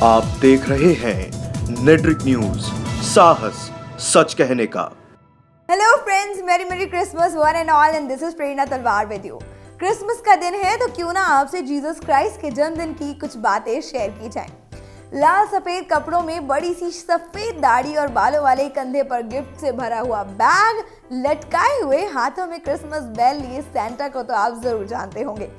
आप देख रहे हैं नेट्रिक न्यूज, साहस सच कहने का। Hello friends, merry merry Christmas one and all and this is Prerna Talwar with you. Christmas का दिन है तो क्यों ना आपसे जीसस क्राइस्ट के जन्मदिन की कुछ बातें शेयर की जाएं। लाल सफेद कपड़ों में बड़ी सी सफेद दाढ़ी और बालों वाले कंधे पर गिफ्ट से भरा हुआ बैग, लटकाए हुए हाथों में क्रिसमस बेल लिए सैंटा को तो आप जरूर जानते होंगे।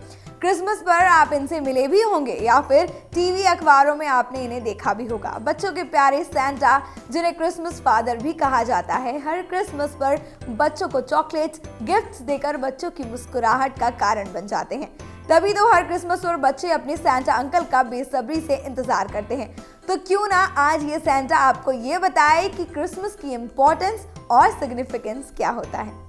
क्रिसमस पर आप इनसे मिले भी होंगे या फिर टीवी अखबारों में आपने इन्हें देखा भी होगा। बच्चों के प्यारे सैंटा, जिन्हें क्रिसमस फादर भी कहा जाता है, हर क्रिसमस पर बच्चों को चॉकलेट्स, गिफ्ट्स देकर बच्चों की मुस्कुराहट का कारण बन जाते हैं। तभी तो हर क्रिसमस पर बच्चे अपने सैंटा अंकल का बेसब्री से इंतजार करते हैं। तो क्यों ना आज ये सैंटा आपको ये बताए कि क्रिसमस की इम्पोर्टेंस और सिग्निफिकेंस क्या होता है।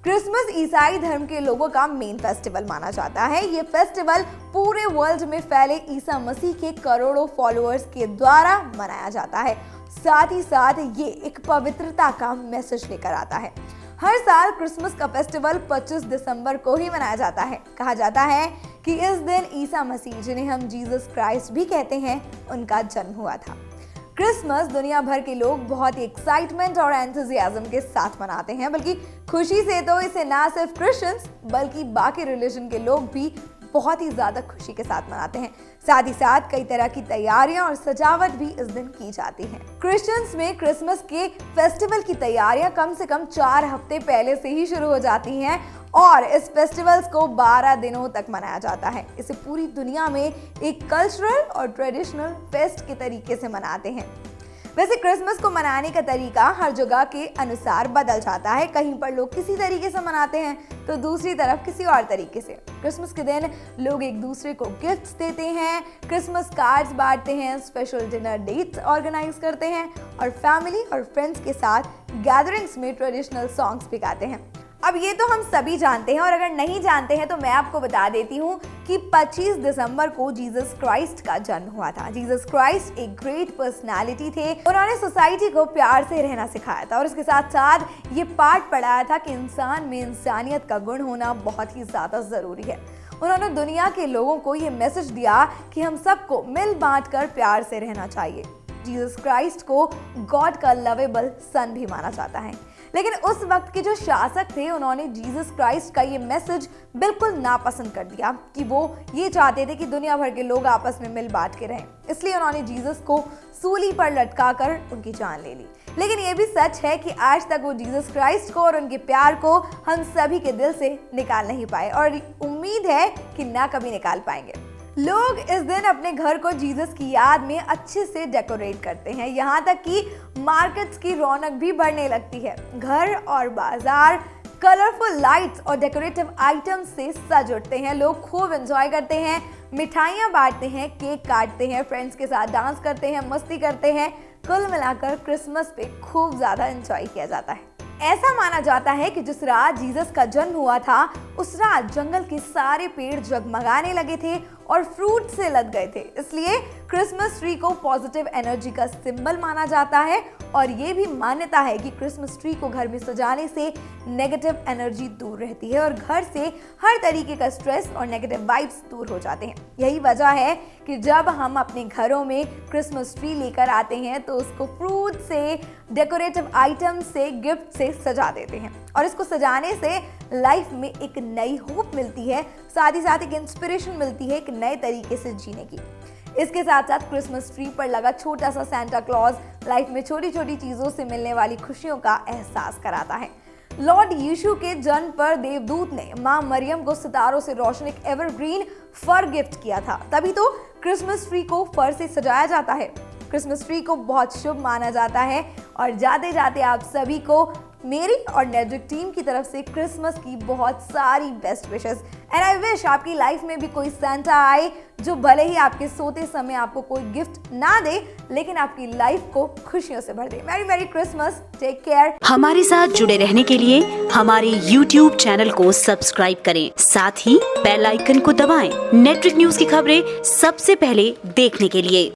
क्रिसमस ईसाई धर्म के लोगों का मेन फेस्टिवल माना जाता है। ये फेस्टिवल पूरे वर्ल्ड में फैले ईसा मसीह के करोड़ों फॉलोअर्स के द्वारा मनाया जाता है। साथ ही साथ ये एक पवित्रता का मैसेज लेकर आता है। हर साल क्रिसमस का फेस्टिवल 25 दिसंबर को ही मनाया जाता है। कहा जाता है कि इस दिन ईसा मसीह, जिन्हें हम जीसस क्राइस्ट भी कहते हैं, उनका जन्म हुआ था। क्रिसमस दुनिया भर के लोग बहुत ही एक्साइटमेंट और एंथुजियाज्म के साथ मनाते हैं, बल्कि खुशी से तो इसे ना सिर्फ क्रिश्चियंस बल्कि बाकी रिलीजन के लोग भी बहुत ही ज्यादा खुशी के साथ मनाते हैं। साथ ही साथ कई तरह की तैयारियां और सजावट भी इस दिन की जाती है। क्रिश्चियंस में क्रिसमस के फेस्टिवल की तैयारियां कम से कम 4 हफ्ते पहले से ही शुरू हो जाती हैं और इस फेस्टिवल्स को 12 दिनों तक मनाया जाता है। इसे पूरी दुनिया में एक कल्चरल और ट्रेडिशनल फेस्ट के तरीके से मनाते हैं। वैसे क्रिसमस को मनाने का तरीका हर जगह के अनुसार बदल जाता है। कहीं पर लोग किसी तरीके से मनाते हैं तो दूसरी तरफ किसी और तरीके से। क्रिसमस के दिन लोग एक दूसरे को गिफ्ट्स देते हैं, क्रिसमस कार्ड्स बांटते हैं, स्पेशल डिनर डेट्स ऑर्गेनाइज करते हैं और फैमिली और फ्रेंड्स के साथ गैदरिंग्स में ट्रेडिशनल सॉन्ग्स भी गाते हैं। अब ये तो हम सभी जानते हैं और अगर नहीं जानते हैं तो मैं आपको बता देती हूँ कि 25 दिसंबर को जीसस क्राइस्ट का जन्म हुआ था। जीसस क्राइस्ट एक ग्रेट पर्सनालिटी थे। उन्होंने सोसाइटी को प्यार से रहना सिखाया था और उसके साथ साथ ये पाठ पढ़ाया था कि इंसान में इंसानियत का गुण होना बहुत ही ज्यादा जरूरी है। उन्होंने दुनिया के लोगों को ये मैसेज दिया कि हम सबको मिल बांट कर प्यार से रहना चाहिए। जीसस क्राइस्ट को गॉड का लवेबल सन भी माना जाता है। लेकिन उस वक्त के जो शासक थे, उन्होंने जीसस क्राइस्ट का ये मैसेज बिल्कुल नापसंद कर दिया कि वो ये चाहते थे कि दुनिया भर के लोग आपस में मिल बांट के रहें। इसलिए उन्होंने जीसस को सूली पर लटकाकर उनकी जान ले ली। लेकिन ये भी सच है कि आज तक वो जीसस क्राइस्ट को और उनके प्यार को हम सभी के दिल से निकाल नहीं पाए और उम्मीद है कि ना कभी निकाल पाएंगे। लोग इस दिन अपने घर को जीसस की याद में अच्छे से डेकोरेट करते हैं। यहाँ तक कि मार्केट्स की रौनक भी बढ़ने लगती है। घर और बाजार कलरफुल लाइट्स और डेकोरेटिव आइटम्स से सज उठते हैं। लोग खूब एंजॉय करते हैं, मिठाइयाँ बांटते हैं, केक काटते हैं, फ्रेंड्स के साथ डांस करते हैं, मस्ती करते हैं। कुल मिलाकर क्रिसमस पे खूब ज़्यादा एंजॉय किया जाता है। ऐसा माना जाता है कि जिस रात जीसस का जन्म हुआ था, उस रात जंगल के सारे पेड़ जगमगाने लगे थे और फ्रूट से लद गए थे। इसलिए क्रिसमस ट्री को पॉजिटिव एनर्जी का सिंबल माना जाता है और ये भी मान्यता है कि क्रिसमस ट्री को घर में सजाने से नेगेटिव एनर्जी दूर रहती है और घर से हर तरीके का स्ट्रेस और नेगेटिव वाइब्स दूर हो जाते हैं। यही वजह है कि जब हम अपने घरों में क्रिसमस ट्री लेकर आते हैं तो उसको फ्रूट से, डेकोरेटिव आइटम से, गिफ्ट से सजा देते हैं और इसको सजाने से लाइफ में एक नई होप मिलती है, साथ ही साथ एक इंस्पिरेशन मिलती है एक नए तरीके से जीने की। इसके साथ साथ क्रिसमस ट्री पर लगा छोटा सा सैंटा क्लॉज लाइफ में छोटी छोटी चीजों से मिलने वाली खुशियों का एहसास कराता है। लॉर्ड यीशु के जन्म पर देवदूत ने मां मरियम को सितारों से रोशन एक एवरग्रीन फर गिफ्ट किया था। तभी तो क्रिसमस ट्री को फर से सजाया जाता है। क्रिसमस ट्री को बहुत शुभ माना जाता है और जाते जाते आप सभी को मेरी और नेट्रिक टीम की तरफ से क्रिसमस की बहुत सारी best wishes and I wish आपकी लाइफ में भी कोई सैंटा आए जो भले ही आपके सोते समय आपको कोई गिफ्ट ना दे लेकिन आपकी लाइफ को खुशियों से भर दे। Merry merry Christmas, take care. हमारे साथ जुड़े रहने के लिए हमारे YouTube चैनल को सब्सक्राइब करें, साथ ही बेल आइकन को दबाएं। नेट्रिक न्यूज की खबरें सबसे पहले देखने के लिए।